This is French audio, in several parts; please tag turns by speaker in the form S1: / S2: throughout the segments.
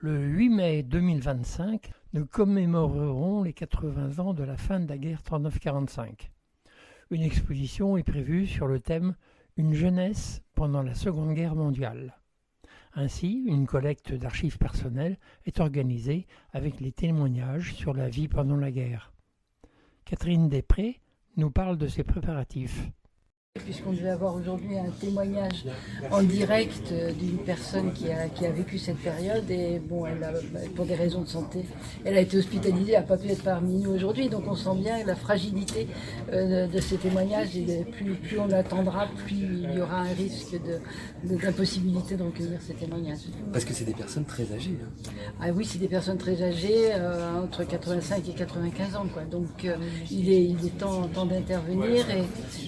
S1: Le 8 mai 2025, nous commémorerons les 80 ans de la fin de la guerre 39-45. Une exposition est prévue sur le thème « Une jeunesse pendant la Seconde Guerre mondiale ». Ainsi, une collecte d'archives personnelles est organisée avec les témoignages sur la vie pendant la guerre. Catherine Després nous parle de ses préparatifs.
S2: Puisqu'on devait avoir aujourd'hui un témoignage en direct d'une personne qui a vécu cette période et bon, pour des raisons de santé, elle a été hospitalisée, elle n'a pas pu être parmi nous aujourd'hui, donc on sent bien la fragilité de ces témoignages et plus on attendra, plus il y aura un risque d'impossibilité de recueillir ces témoignages.
S3: Parce que c'est des personnes très âgées. Hein.
S2: Ah oui, c'est des personnes très âgées, entre 85 et 95 ans, quoi. Donc il est temps d'intervenir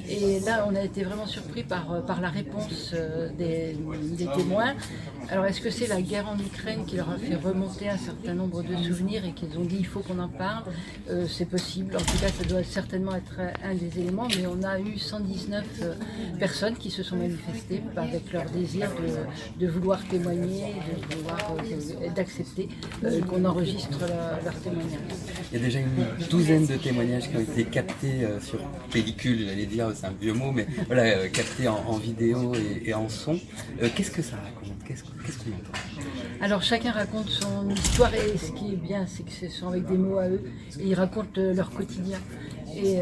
S2: et là on a été vraiment surpris par la réponse des témoins. Alors est-ce que c'est la guerre en Ukraine qui leur a fait remonter un certain nombre de souvenirs et qu'ils ont dit il faut qu'on en parle? C'est possible, en tout cas ça doit certainement être un des éléments, mais on a eu 119 personnes qui se sont manifestées avec leur désir de vouloir témoigner, d'accepter qu'on enregistre leur témoignage.
S3: Il y a déjà une douzaine de témoignages qui ont été captés sur pellicule, j'allais dire, c'est un vieux mot, mais voilà, captés en vidéo et en son. Qu'est-ce que ça raconte? Qu'est-ce qu'on entend?
S2: Alors chacun raconte son histoire et ce qui est bien, c'est que ce sont avec des mots à eux et ils racontent leur quotidien.
S3: Oui,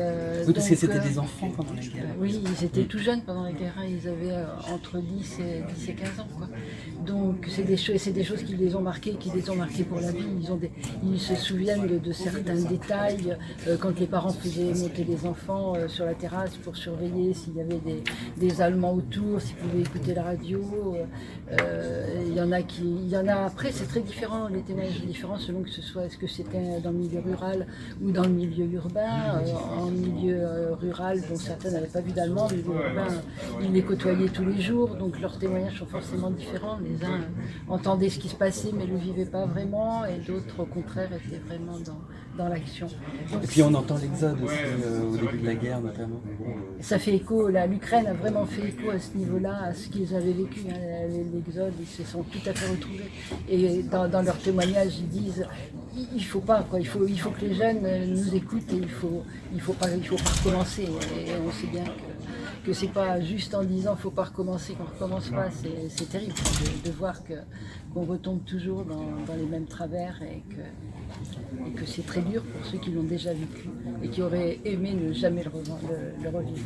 S3: parce que c'était des enfants pendant la guerre.
S2: Oui, ils étaient tout jeunes pendant la guerre, ils avaient entre 10 et 15 ans. Quoi. Donc c'est des choses qui les ont marqués, pour la vie. Ils se souviennent de certains détails, quand les parents faisaient monter les enfants sur la terrasse pour surveiller s'il y avait des Allemands autour, s'ils pouvaient écouter la radio. Il y en a après, c'est très différent, les témoignages sont différents selon que ce soit, est-ce que c'était dans le milieu rural ou dans le milieu urbain. En milieu rural, dont certains n'avaient pas vu d'Allemands, mais ils les côtoyaient tous les jours, donc leurs témoignages sont forcément différents. Les uns entendaient ce qui se passait mais ne le vivaient pas vraiment, et d'autres au contraire étaient vraiment dans l'action.
S3: Et puis on entend l'exode aussi au début de la guerre notamment.
S2: Ça fait écho, l'Ukraine a vraiment fait écho à ce niveau-là, à ce qu'ils avaient vécu, hein, l'exode, ils se sont tout à fait retrouvés. Et dans leurs témoignages, ils disent il faut pas, quoi. Il faut que les jeunes nous écoutent et il faut pas recommencer. Et on sait bien que c'est pas juste en disant faut pas recommencer qu'on recommence pas. C'est terrible de voir qu'on retombe toujours dans les mêmes travers et que c'est très dur pour ceux qui l'ont déjà vécu et qui auraient aimé ne jamais le revivre.